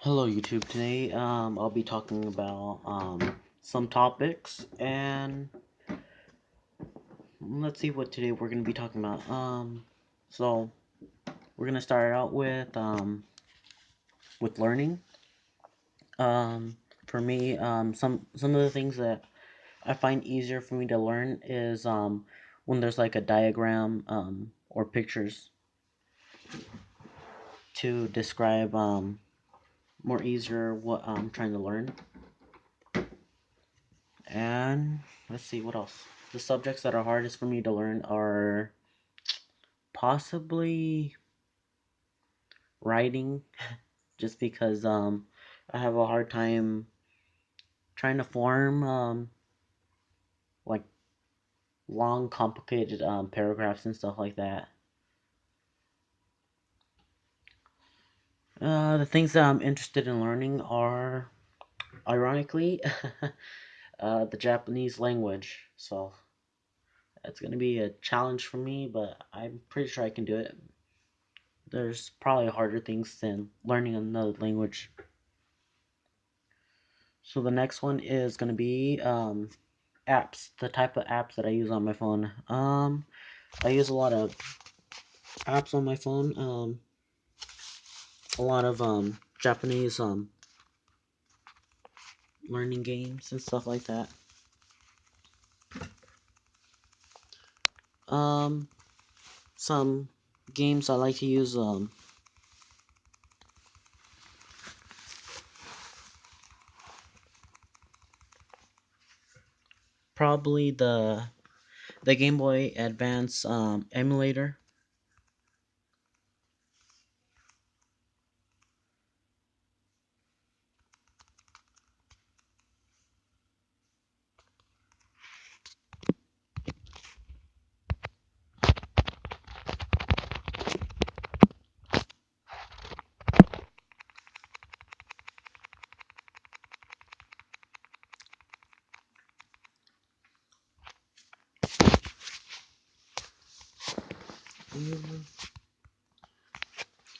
Hello YouTube. Today I'll be talking about some topics, and let's see what today we're gonna be talking about. So we're gonna start out with learning. For me, some of the things that I find easier for me to learn is when there's like a diagram or pictures to describe more easier what I'm trying to learn. And let's see what else. The subjects that are hardest for me to learn are possibly writing, just because I have a hard time trying to form like long complicated paragraphs and stuff like that. The things that I'm interested in learning are ironically the Japanese language. So it's going to be a challenge for me, but I'm pretty sure I can do it. There's probably harder things than learning another language. So the next one is going to be apps, the type of apps that I use on my phone. I use a lot of apps on my phone. A lot of Japanese learning games and stuff like that. Um, some games I like to use probably the Game Boy Advance emulator.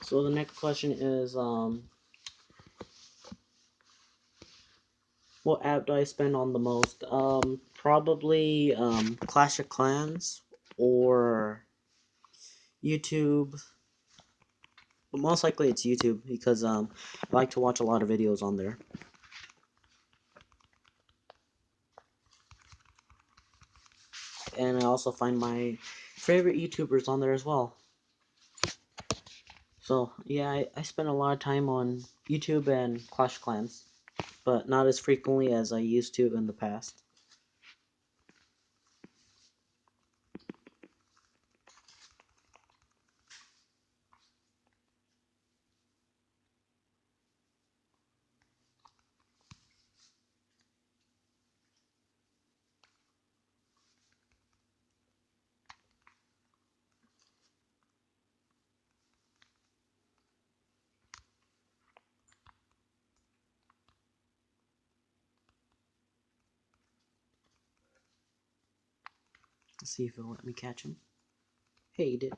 So the next question is what app do I spend on the most? Probably Clash of Clans or YouTube. But most likely it's YouTube because I like to watch a lot of videos on there. And I also find my favorite YouTubers on there as well. So yeah, I spend a lot of time on YouTube and Clash of Clans, but not as frequently as I used to in the past. Let's see if it'll let me catch him. Hey, he did.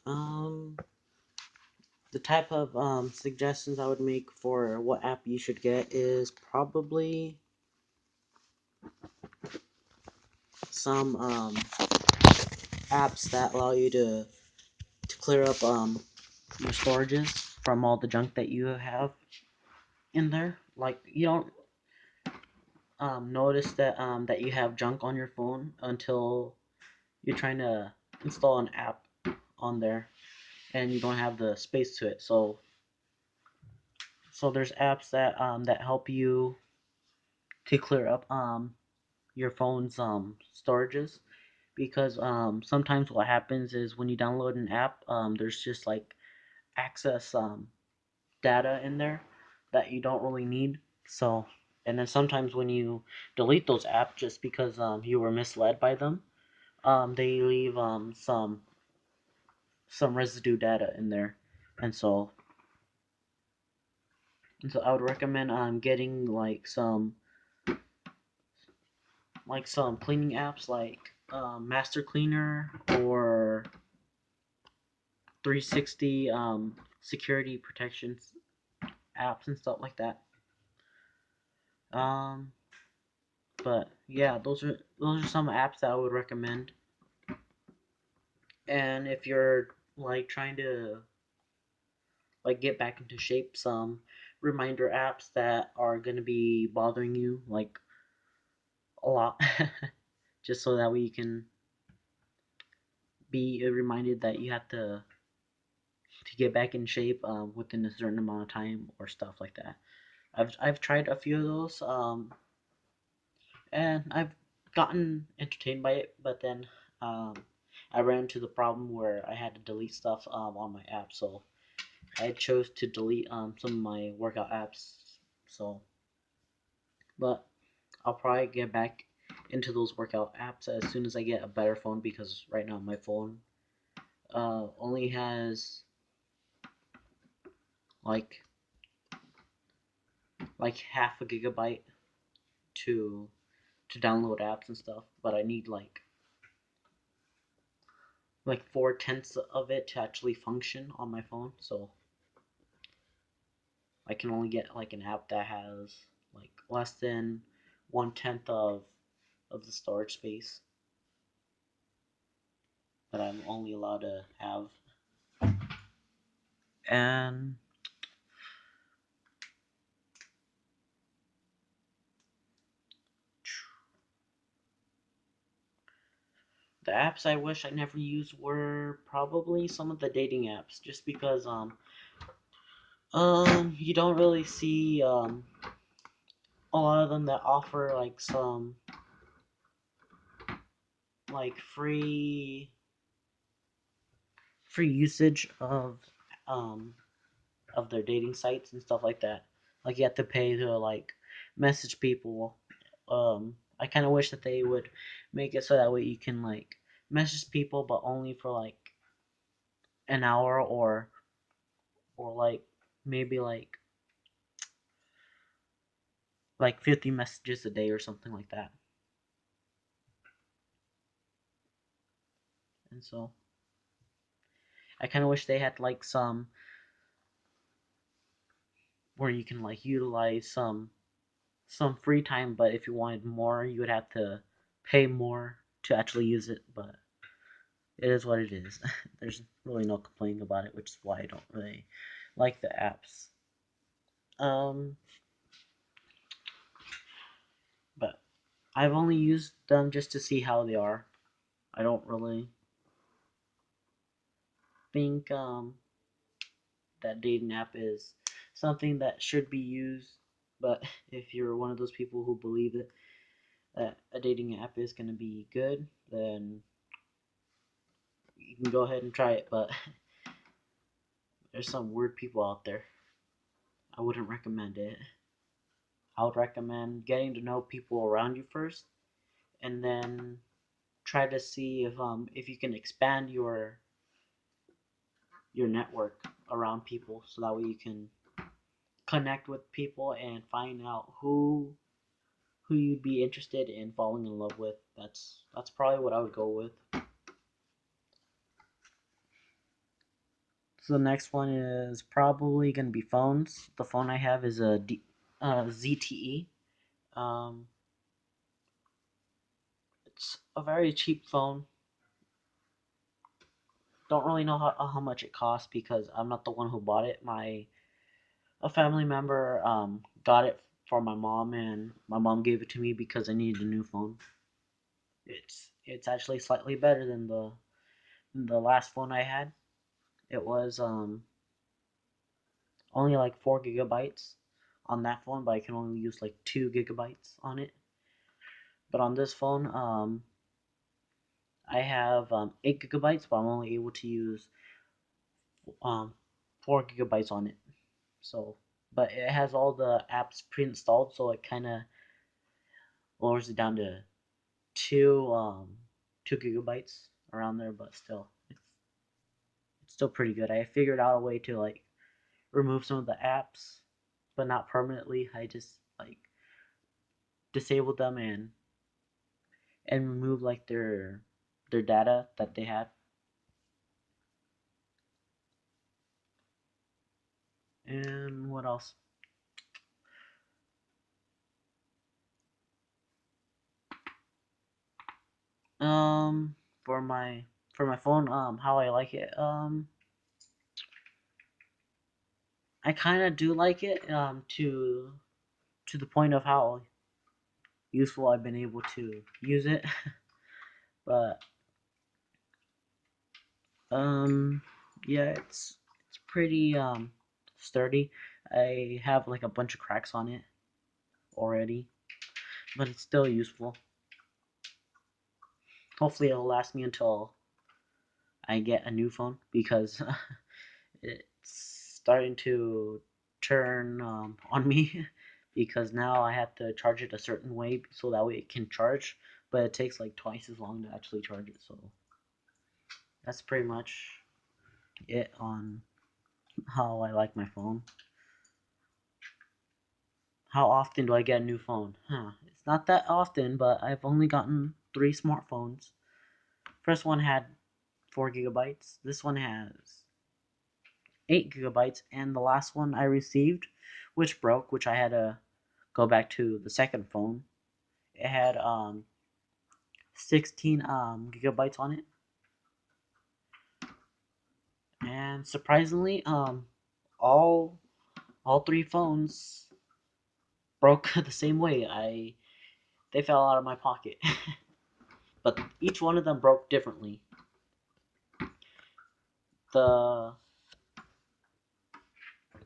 Um, the type of suggestions I would make for what app you should get is probably some apps that allow you to clear up your storages from all the junk that you have in there. Like you don't notice that you have junk on your phone until you're trying to install an app on there and you don't have the space to it. So there's apps that help you to clear up your phone's storages, because sometimes what happens is when you download an app, there's just like access data in there that you don't really need. So, and then sometimes when you delete those apps just because you were misled by them, they leave some residue data in there, and so I would recommend getting like some cleaning apps like Master Cleaner or 360 security protections apps and stuff like that. Um, but yeah, those are some apps that I would recommend. And if you're like trying to like get back into shape, some reminder apps that are gonna be bothering you like a lot, just so that way you can be reminded that you have to get back in shape within a certain amount of time or stuff like that. I've tried a few of those, and I've gotten entertained by it, but then um, I ran into the problem where I had to delete stuff on my app, so I chose to delete some of my workout apps. So, but I'll probably get back into those workout apps as soon as I get a better phone, because right now my phone only has like half a gigabyte to download apps and stuff, but I need like 4/10 of it to actually function on my phone. So I can only get like an app that has like less than 1/10 of the storage space that I'm only allowed to have. And the apps I wish I never used were probably some of the dating apps, just because you don't really see a lot of them that offer like some like free usage um of their dating sites and stuff like that. Like you have to pay to like message people. I kind of wish that they would make it so that way you can like message people, but only for like an hour, or like maybe like 50 messages a day or something like that. And so I kind of wish they had like some where you can like utilize some free time, but if you wanted more, you would have to pay more to actually use it. But it is what it is. There's really no complaining about it, which is why I don't really like the apps. Um, but I've only used them just to see how they are. I don't really think that dating app is something that should be used. But if you're one of those people who believe that a dating app is going to be good, then you can go ahead and try it. But there's some weird people out there. I wouldn't recommend it. I would recommend getting to know people around you first, and then try to see if you can expand your network around people, so that way you can connect with people and find out who you'd be interested in falling in love with. That's probably what I would go with. So the next one is probably gonna be phones. The phone I have is a ZTE. Um, it's a very cheap phone. Don't really know how much it costs because I'm not the one who bought it. A family member got it for my mom, and my mom gave it to me because I needed a new phone. It's actually slightly better than the last phone I had. It was only like 4 gigabytes, on that phone, but I can only use like 2 gigabytes on it. But on this phone, I have 8 gigabytes, but I'm only able to use um 4 gigabytes on it. So, but it has all the apps pre-installed, so it kind of lowers it down to two 2 gigabytes around there. But still, it's still pretty good. I figured out a way to like remove some of the apps, but not permanently. I just like disabled them and remove like their data that they had. And what else? Um, for my phone, how I like it. I kind of do like it. To the point of how useful I've been able to use it. But um, yeah, it's pretty sturdy. I have like a bunch of cracks on it already, but it's still useful. Hopefully, it'll last me until I get a new phone because it's starting to turn on me because now I have to charge it a certain way so that way it can charge, but it takes like twice as long to actually charge it. So that's pretty much it on how I like my phone. How often do I get a new phone? It's not that often, but I've only gotten 3 smartphones. First one had 4 gigabytes. This one has 8 gigabytes, and the last one I received, which broke, which I had to go back to the second phone. It had 16 gigabytes on it, and surprisingly, all all 3 phones broke the same way. They fell out of my pocket, but each one of them broke differently. the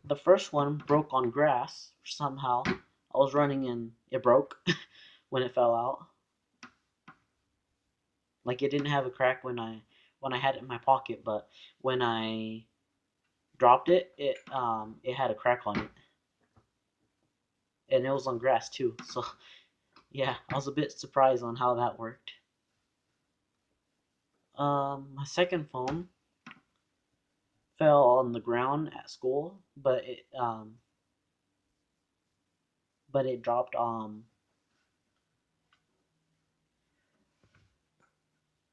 The first one broke on grass somehow. I was running and it broke when it fell out. Like it didn't have a crack when I had it in my pocket, but when I dropped it, it had a crack on it, and it was on grass too. So yeah, I was a bit surprised on how that worked. My second phone fell on the ground at school, but it dropped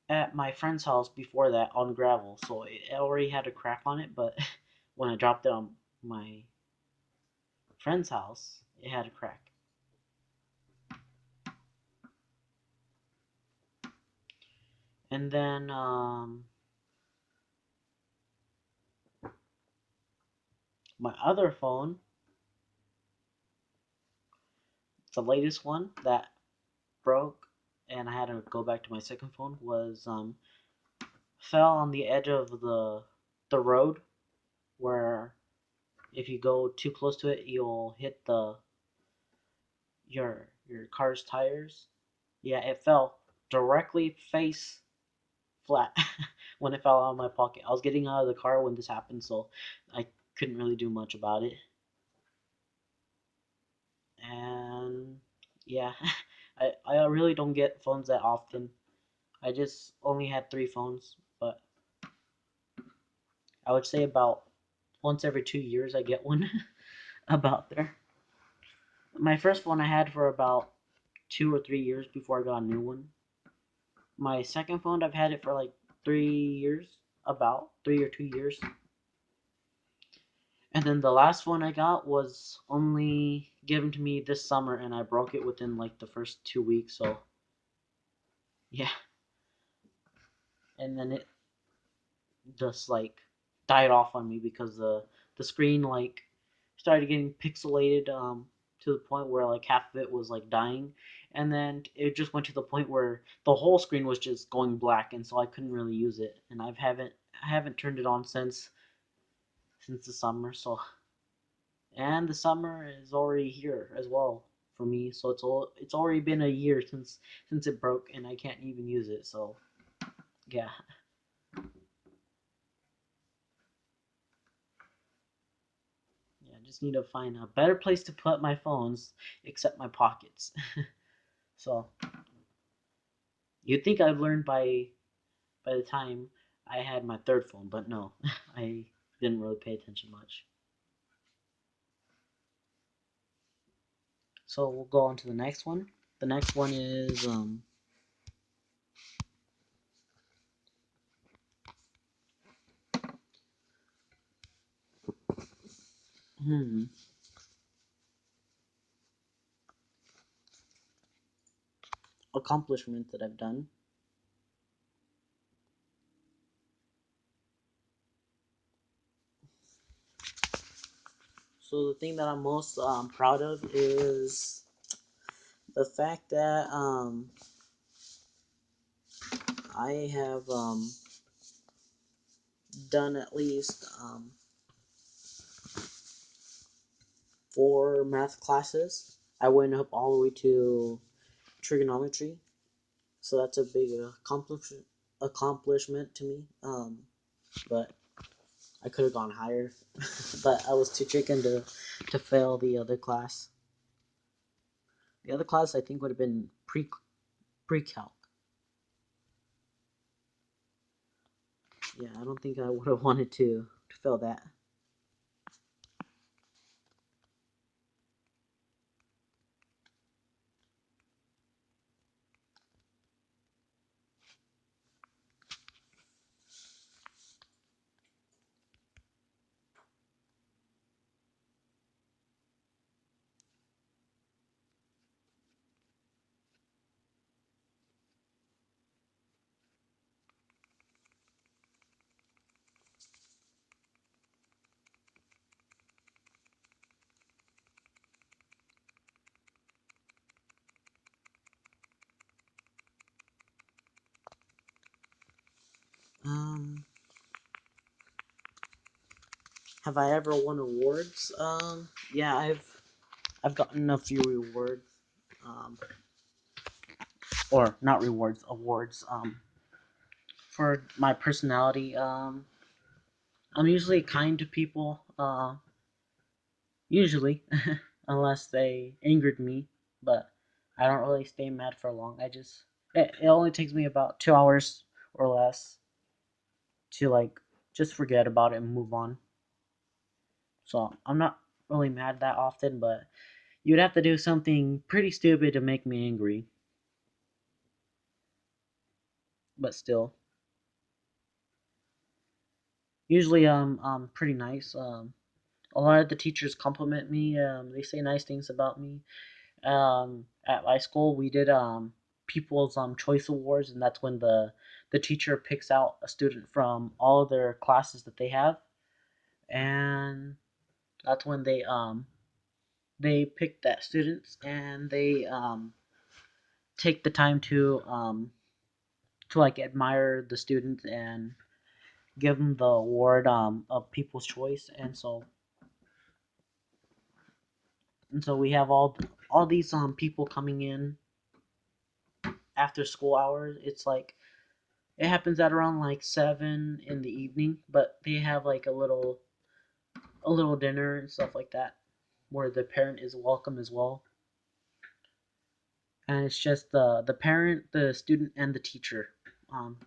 at my friend's house before that on gravel, so it already had a crack on it. But when I dropped it on my friend's house, it had a crack. And then my other phone, the latest one that broke, and I had to go back to my second phone, was fell on the edge of the road where if you go too close to it, you'll hit your car's tires. Yeah, it fell directly face flat when it fell out of my pocket. I was getting out of the car when this happened, so I couldn't really do much about it. And yeah, I really don't get phones that often. I just only had 3 phones, but I would say about once every 2 years I get one about there. My first one I had for about 2 or 3 years before I got a new one. My second phone I've had it for like 3 years, about 3 or 2 years. And then the last one I got was only given to me this summer, and I broke it within like the first 2 weeks. So yeah, and then it just like died off on me because the screen like started getting pixelated to the point where like half of it was like dying, and then it just went to the point where the whole screen was just going black, and so I couldn't really use it, and I haven't turned it on since the summer. So and the summer is already here as well for me. So it's already been a year since it broke, and I can't even use it. So yeah, yeah. I just need to find a better place to put my phones, except my pockets. So you'd think I've learned by the time I had my third phone, but no, I didn't really pay attention much. So we'll go on to the next one. The next one is hmm, accomplishment that I've done. So the thing that I'm most proud of is the fact that I have done at least 4 math classes. I went up all the way to trigonometry, so that's a big accomplishment to me. But I could have gone higher, but I was too chicken to fail the other class. The other class I think would have been pre-calc. Yeah, I don't think I would have wanted to fail that. Um, have I ever won awards? Yeah, I've gotten a few rewards. Um, or not rewards, awards. For my personality. I'm usually kind to people. Usually, unless they angered me, but I don't really stay mad for long. It only takes me about 2 hours or less to like just forget about it and move on. So I'm not really mad that often, but you'd have to do something pretty stupid to make me angry. But still, usually I'm pretty nice. A lot of the teachers compliment me. They say nice things about me. At my school, we did people's choice awards, and that's when the teacher picks out a student from all of their classes that they have, and that's when they pick that students, and they take the time to like admire the student and give them the award of people's choice, and so we have all these people coming in after school hours. It's like it happens at around like 7 in the evening, but they have like a little dinner and stuff like that, where the parent is welcome as well, and it's just the parent, the student, and the teacher. Um,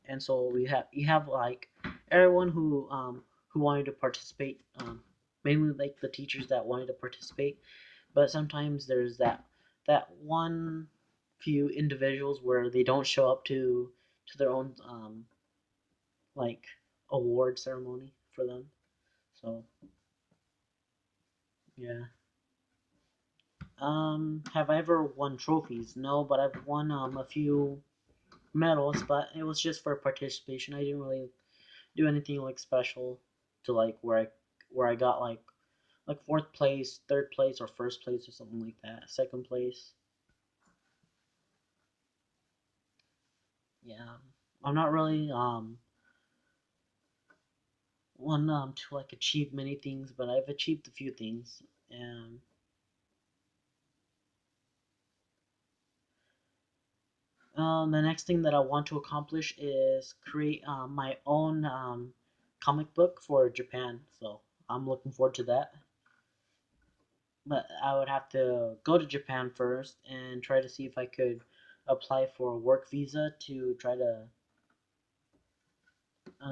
and so you have like everyone who wanted to participate, mainly like the teachers that wanted to participate, but sometimes there's that one few individuals where they don't show up to their own like award ceremony for them. So yeah. Have I ever won trophies? No, but I've won a few medals, but it was just for participation. I didn't really do anything like special to like where I got like fourth place, third place, or first place or something like that. Second place. Yeah. I'm not really want to like achieve many things, but I've achieved a few things. And the next thing that I want to accomplish is create my own comic book for Japan. So I'm looking forward to that. But I would have to go to Japan first and try to see if I could apply for a work visa to try to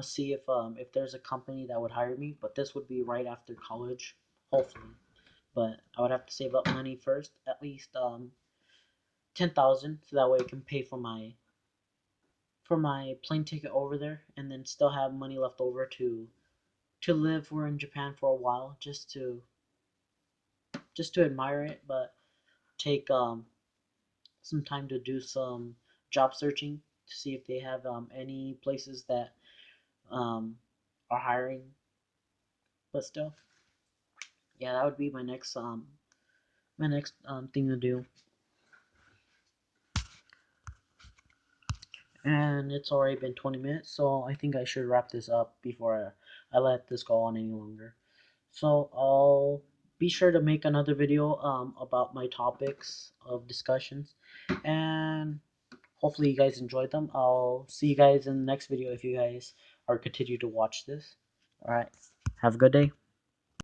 see if there's a company that would hire me. But this would be right after college, hopefully. But I would have to save up money first, at least 10,000, so that way I can pay for my plane ticket over there, and then still have money left over to live. We're in Japan for a while, just to admire it, but take some time to do some job searching to see if they have any places that um, are hiring. But still, yeah, that would be my next thing to do. And it's already been 20 minutes, so I think I should wrap this up before I let this go on any longer. So I'll be sure to make another video about my topics of discussions, and hopefully you guys enjoyed them. I'll see you guys in the next video if you guys are continue to watch this. All right, have a good day.